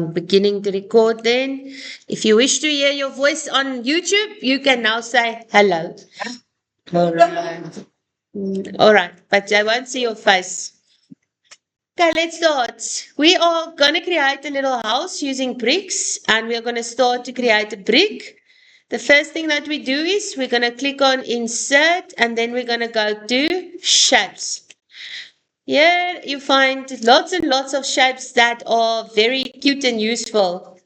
I'm beginning to record then. If you wish to hear your voice on YouTube, you can now say hello. All right. All right, but I won't see your face. Okay, let's start. We are going to create a little house using bricks, and we are going to start to create a brick. The first thing that we do is we're going to click on insert, and then we're going to go to shapes. Here you find lots and lots of shapes that are very cute and useful.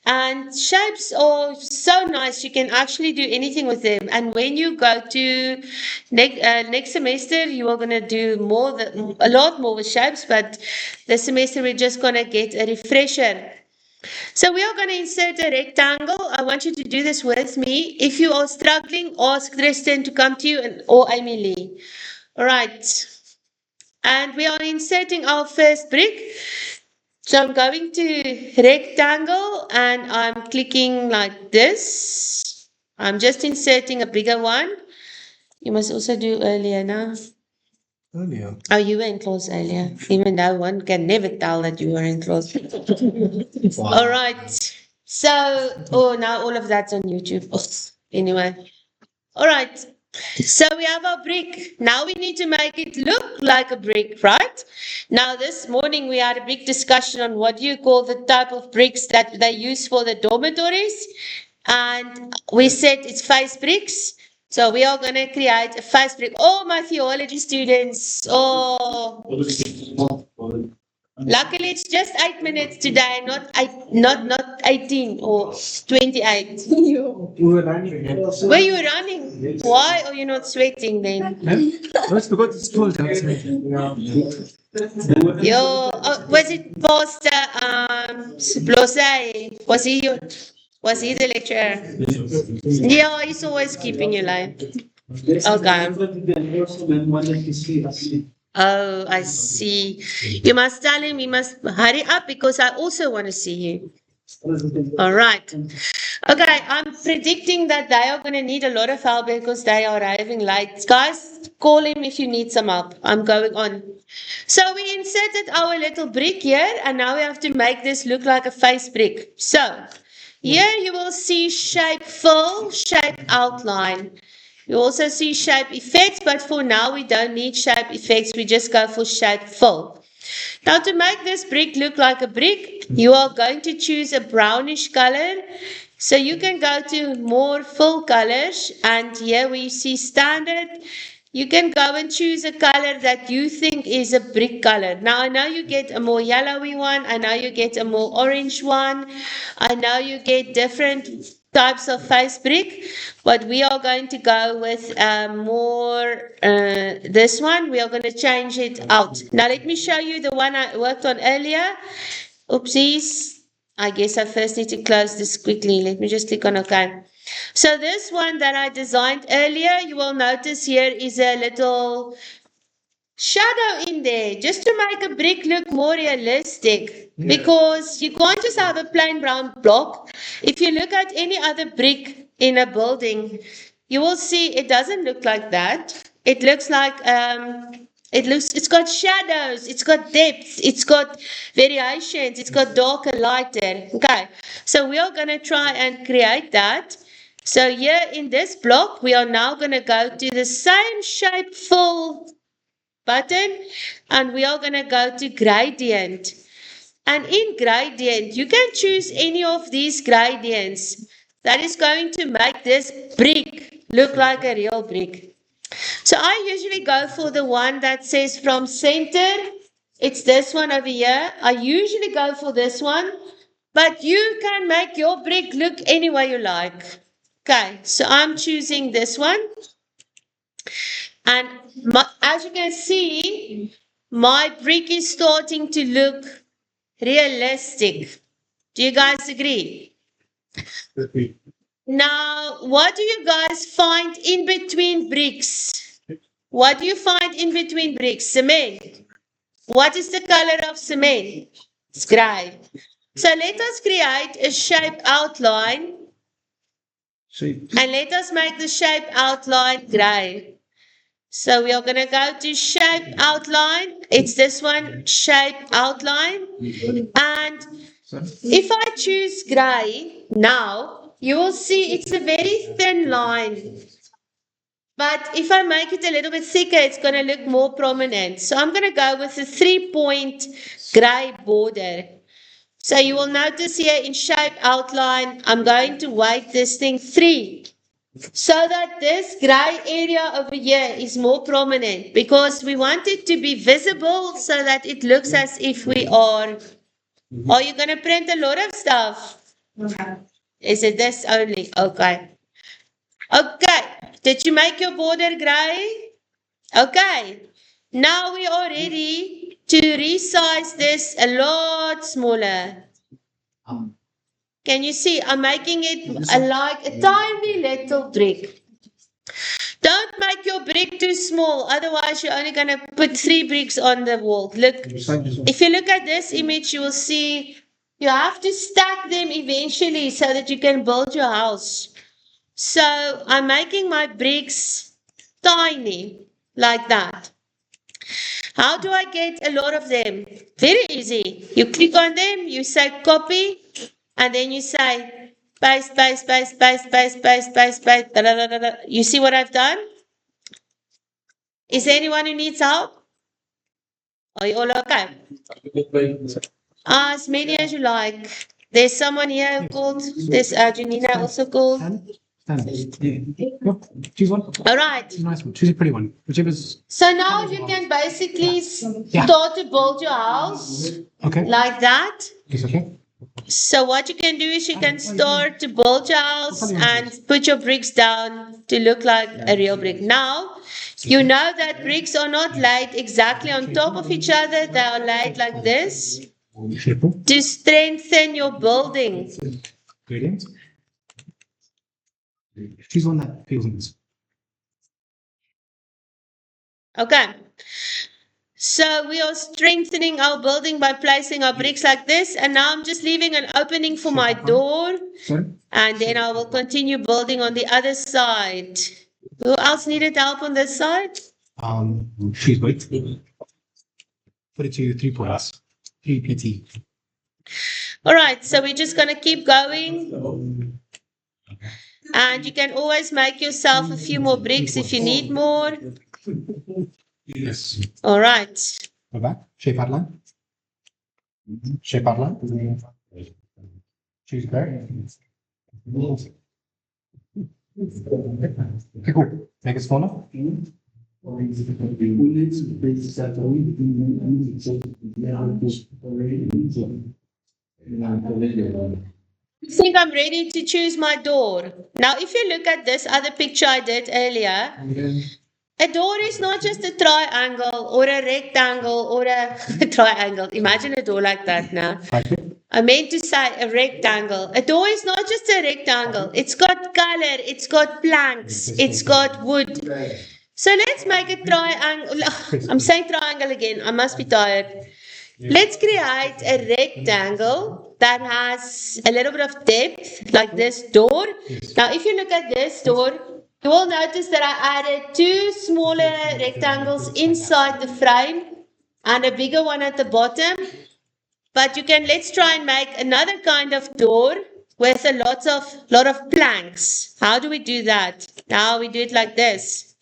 And shapes are so nice, you can actually do anything with them. And when you go to next semester, you are going to do a lot more with shapes, but this semester we're just going to get a refresher. So we are going to insert a rectangle. I want you to do this with me. If you are struggling, ask Tristan to come to you or Amy Lee. All right. And we are inserting our first brick. So I'm going to rectangle and I'm clicking like this. I'm just inserting a bigger one. You must also do earlier now. Earlier. Oh, you were in class earlier. Even though one can never tell that you were in class. Wow. All right. So, now all of that's on YouTube. Anyway. All right. So we have our brick. Now we need to make it look like a brick, right? Now this morning we had a big discussion on what you call the type of bricks that they use for the dormitories. And we said it's face bricks. So we are going to create a face brick. Oh, my theology students. Oh, luckily it's just 8 minutes today, not 18 or 28. We were running. Were you running? Why are you not sweating then? That's because it's cold outside. Was it Pastor Blosay? Was he the lecturer? Yeah, he's always keeping you live. Okay. Oh, I see. You must tell him he must hurry up because I also want to see you. All right. Okay, I'm predicting that they are going to need a lot of help because they are arriving late. Guys, call him if you need some help. I'm going on. So we inserted our little brick here, and now we have to make this look like a face brick. So here you will see shape fill, shape outline. You also see shape effects, but for now we don't need shape effects. We just go for shape fill. Now to make this brick look like a brick, you are going to choose a brownish color. So you can go to more full colors, and here we see standard. You can go and choose a color that you think is a brick color. Now I know you get a more yellowy one. I know you get a more orange one. I know you get different types of face brick, but we are going to go with this one. We are going to change it out. Now let me show you the one I worked on earlier. Oopsies. I guess I first need to close this quickly. Let me just click on OK. So this one that I designed earlier, you will notice here is a little shadow in there, just to make a brick look more realistic. Yeah. Because you can't just have a plain brown block. If you look at any other brick in a building, you will see it doesn't look like that. It looks like it's got shadows, it's got depth, it's got variations, it's got darker, lighter. Okay, so we are going to try and create that. So here in this block, we are now going to go to the same shape fill button, and we are going to go to gradient. And in gradient, you can choose any of these gradients that is going to make this brick look like a real brick. So I usually go for the one that says from center. It's this one over here. I usually go for this one, but you can make your brick look any way you like. Okay, so I'm choosing this one. And as you can see, my brick is starting to look realistic. Do you guys agree? Now, what do you guys find in between bricks? What do you find in between bricks? Cement. What is the color of cement? It's gray. So let us create a shape outline. And let us make the shape outline gray. So we are going to go to shape outline. It's this one, shape outline. And Sorry? If I choose grey now, you will see it's a very thin line. But if I make it a little bit thicker, it's going to look more prominent. So I'm going to go with a 3-point grey border. So you will notice here in shape outline, I'm going to weight this thing 3. So that this grey area over here is more prominent because we want it to be visible so that it looks as if we are. Are you going to print a lot of stuff? Is it this only? Okay. Okay. Did you make your border grey? Okay. Now we are ready to resize this a lot smaller. Can you see? I'm making it like a tiny little brick. Don't make your brick too small, otherwise you're only going to put 3 bricks on the wall. Look, if you look at this image, you will see you have to stack them eventually so that you can build your house. So I'm making my bricks tiny, like that. How do I get a lot of them? Very easy. You click on them, you say copy, and then you say paste, paste, paste, paste, paste, paste, paste, paste. Da, da, da, da, da. You see what I've done? Is there anyone who needs help? Are you all okay? As many as you like. There's someone here called, there's Janina also called. Choose one. All right. Choose a nice one. Choose a pretty one. Whichever's. So now you can basically start to build your house Okay. like that. Yes, okay. So what you can do is you can start to build your house and put your bricks down to look like a real brick. Now, you know that bricks are not laid exactly on top of each other. They are laid like this to strengthen your building. Brilliant. Choose one that feels nice. Okay. So we are strengthening our building by placing our bricks like this. And now I'm just leaving an opening for my door. Sorry? And then I will continue building on the other side. Who else needed help on this side? Choose weight. Put it to 3 points. 3 PT. All right, so we're just going to keep going. And you can always make yourself a few more bricks if you need more. Yes. All right. Go back. Shape outline. Shape outline. Choose back. Okay, cool. Make it smaller. I think I'm ready to choose my door. Now, if you look at this other picture I did earlier, a door is not just a triangle or a rectangle or a triangle. Imagine a door like that now. I meant to say a rectangle. A door is not just a rectangle. It's got color, it's got planks, it's got wood. So let's make a triangle. I'm saying triangle again. I must be tired. Let's create a rectangle that has a little bit of depth, like this door. Now, if you look at this door, you will notice that I added 2 smaller rectangles inside the frame and a bigger one at the bottom. But let's try and make another kind of door with a lot of planks. How do we do that? Now we do it like this.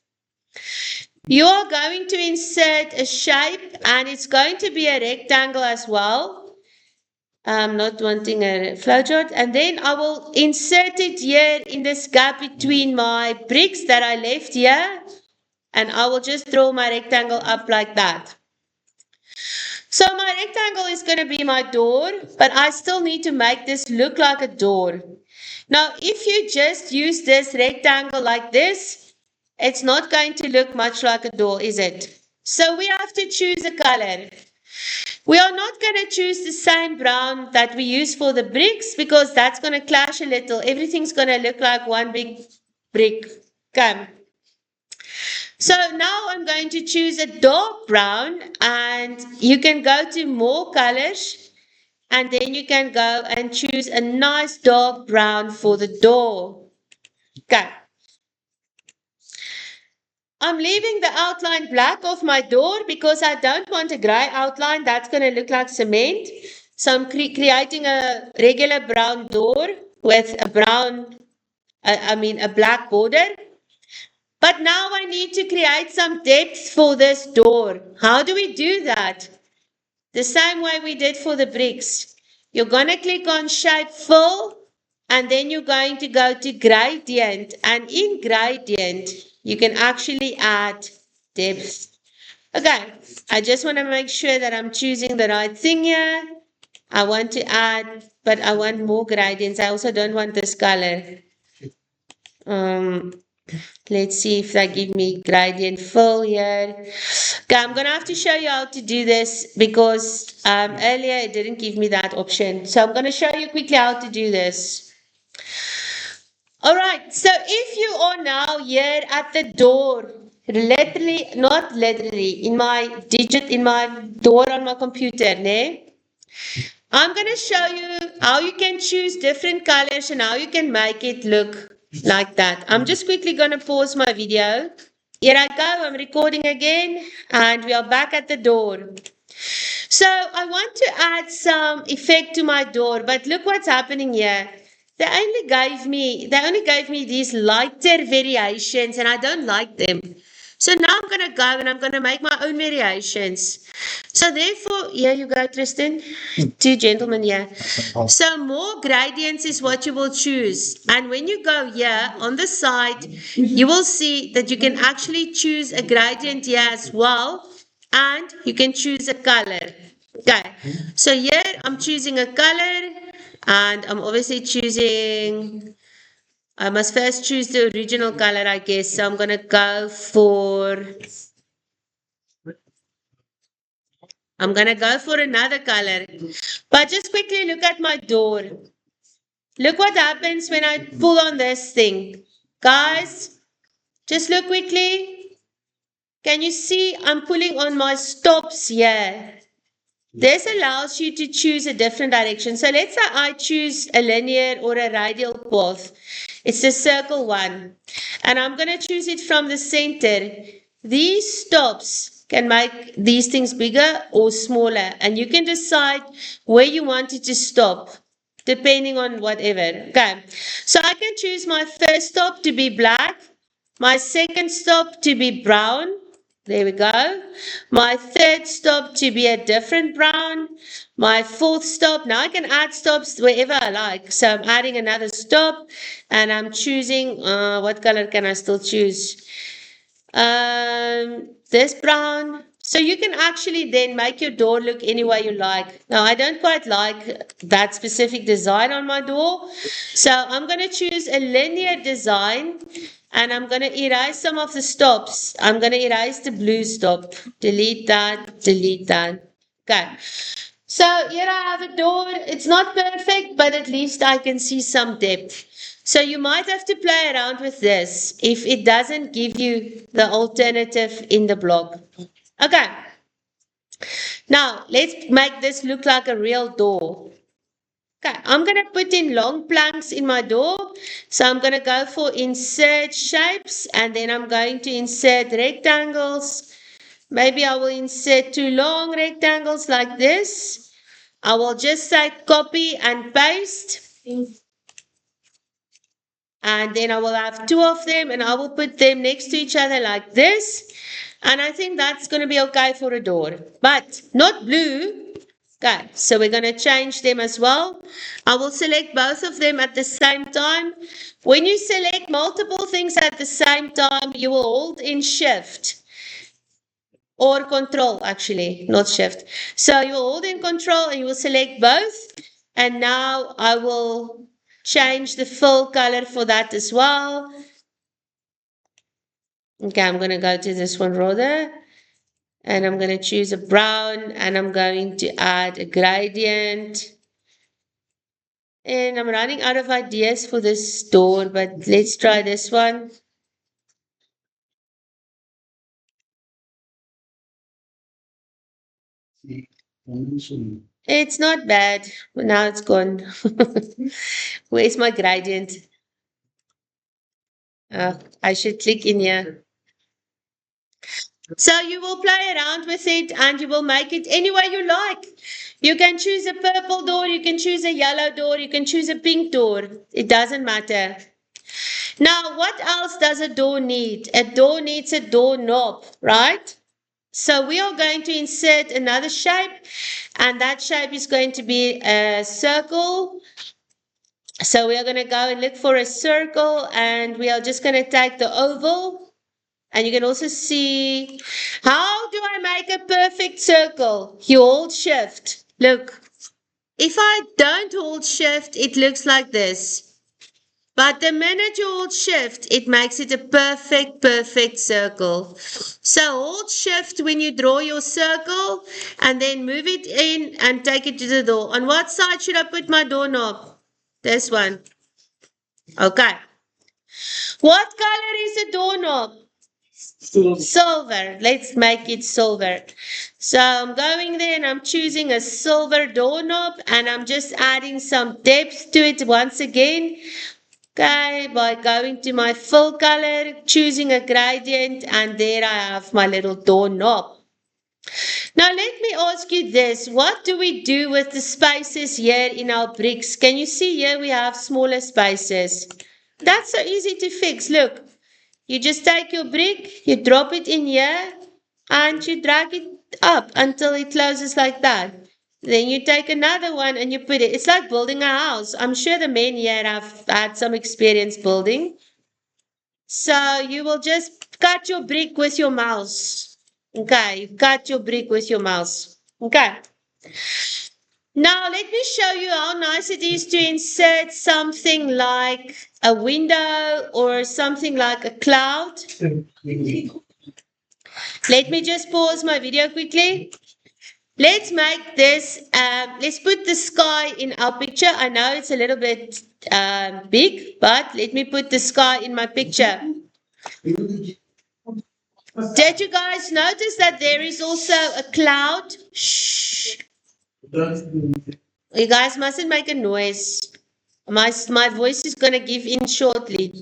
You are going to insert a shape and it's going to be a rectangle as well. I'm not wanting a flowchart. And then I will insert it here in this gap between my bricks that I left here. And I will just draw my rectangle up like that. So my rectangle is going to be my door, but I still need to make this look like a door. Now, if you just use this rectangle like this, it's not going to look much like a door, is it? So we have to choose a color. We are not going to choose the same brown that we use for the bricks because that's going to clash a little. Everything's going to look like one big brick. Okay. So now I'm going to choose a dark brown and you can go to more colors and then you can go and choose a nice dark brown for the door. Okay. I'm leaving the outline black of my door because I don't want a grey outline. That's going to look like cement. So I'm creating a regular brown door with a a black border. But now I need to create some depth for this door. How do we do that? The same way we did for the bricks. You're going to click on shape fill, and then you're going to go to gradient. And in gradient, you can actually add depth. Okay, I just want to make sure that I'm choosing the right thing here. I want to add, but I want more gradients. I also don't want this color. Um, let's see if they give me gradient fill here. Okay, I'm gonna have to show you how to do this because earlier it didn't give me that option. So I'm gonna show you quickly how to do this. All right, so if you are now here at the door, literally, not literally, in my door on my computer, ne? I'm going to show you how you can choose different colors and how you can make it look like that. I'm just quickly going to pause my video. Here I go, I'm recording again, and we are back at the door. So I want to add some effect to my door, but look what's happening here. They only gave me these lighter variations, and I don't like them. So now I'm gonna go and I'm gonna make my own variations. So therefore, here you go, Tristan. Two gentlemen here. So more gradients is what you will choose. And when you go here on the side, you will see that you can actually choose a gradient here as well. And you can choose a color. Okay, so here I'm choosing a color and I'm obviously choosing, I must first choose the original color, I guess. So I'm going to go for, I'm going to go for another color. But just quickly look at my door. Look what happens when I pull on this thing. Guys, just look quickly. Can you see I'm pulling on my stops here? This allows you to choose a different direction. So let's say I choose a linear or a radial path. It's the circle one. And I'm going to choose it from the center. These stops can make these things bigger or smaller. And you can decide where you want it to stop, depending on whatever. Okay. So I can choose my first stop to be black, my second stop to be brown. There we go. My third stop to be a different brown. My fourth stop. Now I can add stops wherever I like. So I'm adding another stop and I'm choosing, what color can I still choose? This brown. So you can actually then make your door look any way you like. Now I don't quite like that specific design on my door. So I'm going to choose a linear design and I'm going to erase some of the stops. I'm going to erase the blue stop. Delete that, delete that. Okay. So here I have a door. It's not perfect, but at least I can see some depth. So you might have to play around with this if it doesn't give you the alternative in the block. Okay. Now let's make this look like a real door. Okay, I'm going to put in long planks in my door. So I'm going to go for insert shapes and then I'm going to insert rectangles. Maybe I will insert two long rectangles like this. I will just say copy and paste. And then I will have two of them and I will put them next to each other like this. And I think that's going to be okay for a door, but not blue. Okay, so we're going to change them as well. I will select both of them at the same time. When you select multiple things at the same time, you will hold in shift or control, actually, not shift. So you will hold in control and you will select both. And now I will change the fill color for that as well. Okay, I'm going to go to this one rather. And I'm going to choose a brown and I'm going to add a gradient. And I'm running out of ideas for this door, but let's try this one. It's not bad, but now it's gone. Where's my gradient? I should click in here. So you will play around with it and you will make it any way you like. You can choose a purple door, you can choose a yellow door, you can choose a pink door. It doesn't matter. Now, what else does a door need? A door needs a doorknob, right? So we are going to insert another shape, and that shape is going to be a circle. So we are going to go and look for a circle, and we are just going to take the oval. And you can also see, how do I make a perfect circle? You hold shift. Look, if I don't hold shift, it looks like this. But the minute you hold shift, it makes it a perfect circle. So hold shift when you draw your circle and then move it in and take it to the door. On what side should I put my doorknob? This one. Okay. What color is the doorknob? Silver. Let's make it silver. So I'm going there and I'm choosing a silver doorknob and I'm just adding some depth to it once again. Okay, by going to my fill color, choosing a gradient, and there I have my little doorknob. Now let me ask you this, what do we do with the spaces here in our bricks? Can you see here we have smaller spaces? That's so easy to fix. Look, you just take your brick, you drop it in here, and you drag it up until it closes like that. Then you take another one and you put it. It's like building a house. I'm sure the men here have had some experience building. So you will just cut your brick with your mouse. Okay, you cut your brick with your mouse. Okay. Now let me show you how nice it is to insert something like a window or something like a cloud. Let me just pause my video quickly. Let's make this, let's put the sky in our picture. I know it's a little bit big, but let me put the sky in my picture. Did you guys notice that there is also a cloud? Shh. You guys mustn't make a noise. My voice is going to give in shortly.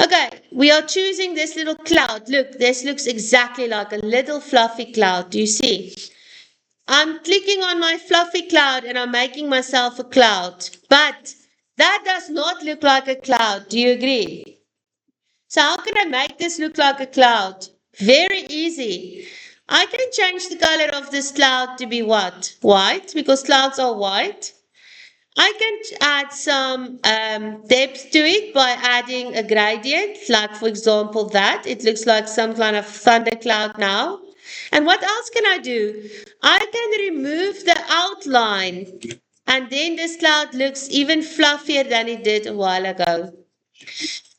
Okay, we are choosing this little cloud. Look, this looks exactly like a little fluffy cloud. Do you see? I'm clicking on my fluffy cloud and I'm making myself a cloud. But that does not look like a cloud. Do you agree? So how can I make this look like a cloud? Very easy. I can change the color of this cloud to be what? White, because clouds are white. I can add some depth to it by adding a gradient, like for example that. It looks like some kind of thundercloud now. And what else can I do? I can remove the outline and then this cloud looks even fluffier than it did a while ago.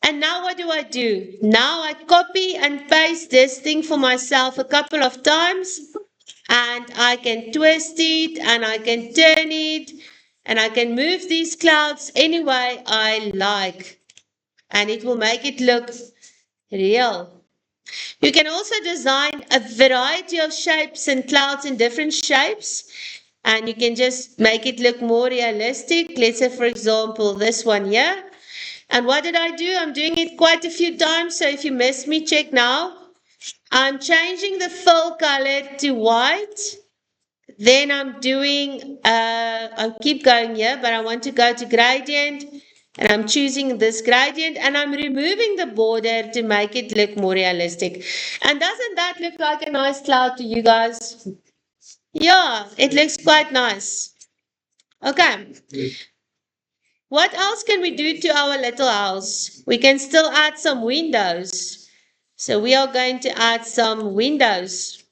And now what do? Now I copy and paste this thing for myself a couple of times and I can twist it and I can turn it and I can move these clouds any way I like and it will make it look real. You can also design a variety of shapes and clouds in different shapes and you can just make it look more realistic. Let's say, for example, this one here. And what did I do? I'm doing it quite a few times. So if you miss me, check now. I'm changing the fill color to white. Then I'm doing, I'll keep going here, but I want to go to gradient. And I'm choosing this gradient and I'm removing the border to make it look more realistic. And doesn't that look like a nice cloud to you guys? Yeah, it looks quite nice. Okay. What else can we do to our little house? We can still add some windows. So we are going to add some windows.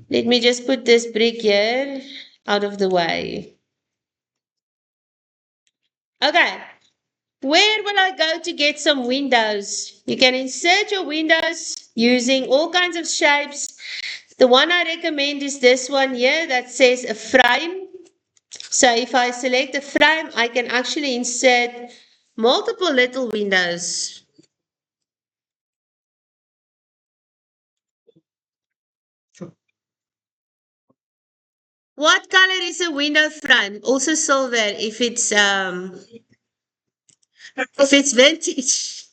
Let me just put this brick here out of the way. Okay. Where will I go to get some windows? You can insert your windows using all kinds of shapes. The one I recommend is this one here that says a frame. So if I select a frame, I can actually insert multiple little windows. What color is a window frame? Also silver if it's vintage.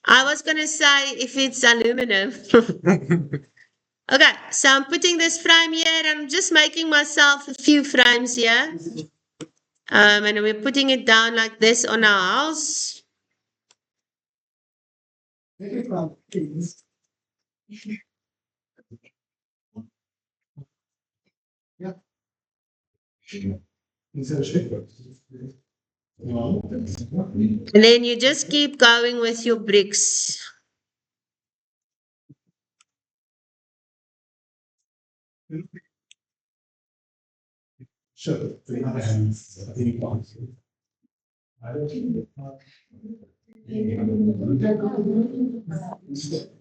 I was going to say if it's aluminum. Okay, so I'm putting this frame here and I'm just making myself a few frames here. And we're putting it down like this on our house. And then you just keep going with your bricks.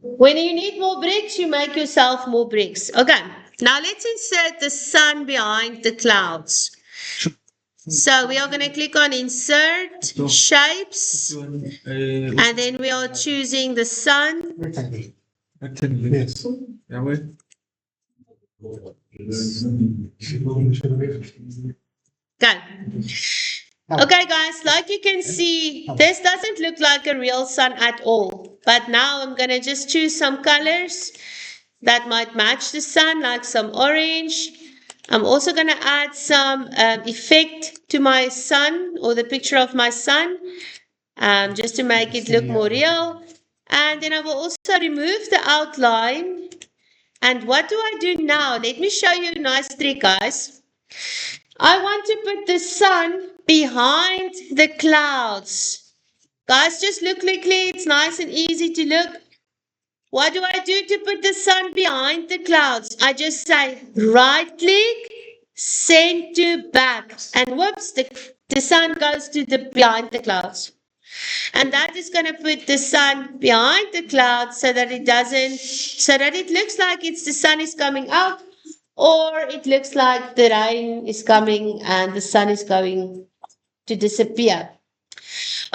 When you need more bricks, you make yourself more bricks. Okay, now let's insert the sun behind the clouds. So we are going to click on insert shapes, and then we are choosing the sun. Yes. Okay. Okay, guys, like you can see, this doesn't look like a real sun at all. But now I'm going to just choose some colors that might match the sun, like some orange. I'm also going to add some effect to my sun or the picture of my sun, just to make it look more real. And then I will also remove the outline. And what do I do now? Let me show you a nice trick, guys. I want to put the sun behind the clouds. Guys, just look quickly. It's nice and easy to look. What do I do to put the sun behind the clouds? I just say right click, send to back. And whoops, the sun goes to the behind the clouds. And that is going to put the sun behind the clouds so that it looks like it's the sun is coming out, or it looks like the rain is coming and the sun is going to disappear.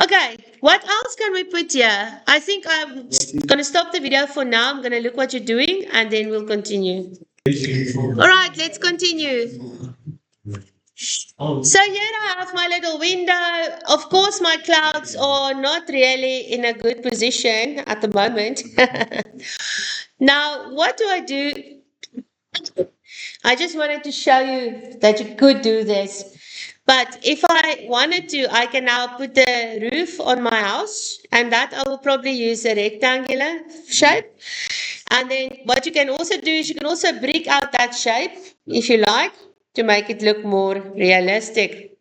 Okay, what else can we put here? I think I'm going to stop the video for now. I'm going to look what you're doing and then we'll continue. All right, let's continue. So here I have my little window. Of course, my clouds are not really in a good position at the moment. Now, what do I do? I just wanted to show you that you could do this. But if I wanted to, I can now put the roof on my house, and that I will probably use a rectangular shape. And then what you can also do is you can also break out that shape, if you like, to make it look more realistic.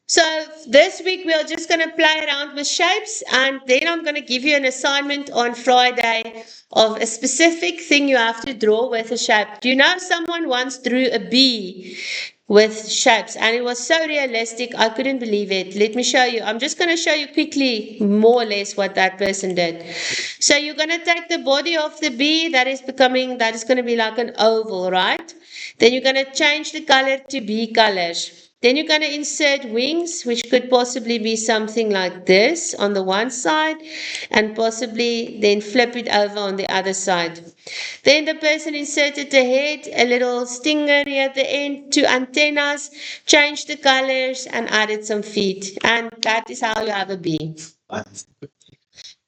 So this week we are just going to play around with shapes, and then I'm going to give you an assignment on Friday of a specific thing you have to draw with a shape. Do you know someone once drew a bee with shapes, and it was so realistic, I couldn't believe it. Let me show you. I'm just going to show you quickly more or less what that person did. So you're going to take the body of the bee that is going to be like an oval, right? Then you're going to change the color to bee colors. Then you're going to insert wings, which could possibly be something like this on the one side, and possibly then flip it over on the other side. Then the person inserted the head, a little stinger here at the end, 2 antennas, changed the colors and added some feet. And that is how you have a bee.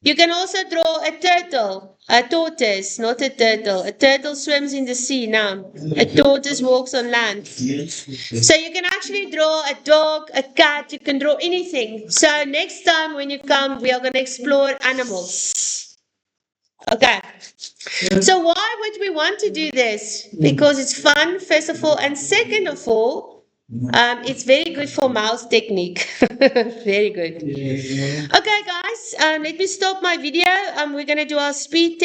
You can also draw a turtle, a tortoise, not a turtle. A turtle swims in the sea now. A tortoise walks on land. So you can actually draw a dog, a cat, you can draw anything. So next time when you come, we are going to explore animals. Okay. So why would we want to do this? Because it's fun, first of all, and second of all, it's very good for mouse technique. Very good. Okay, guys, let me stop my video. We're going to do our speed test.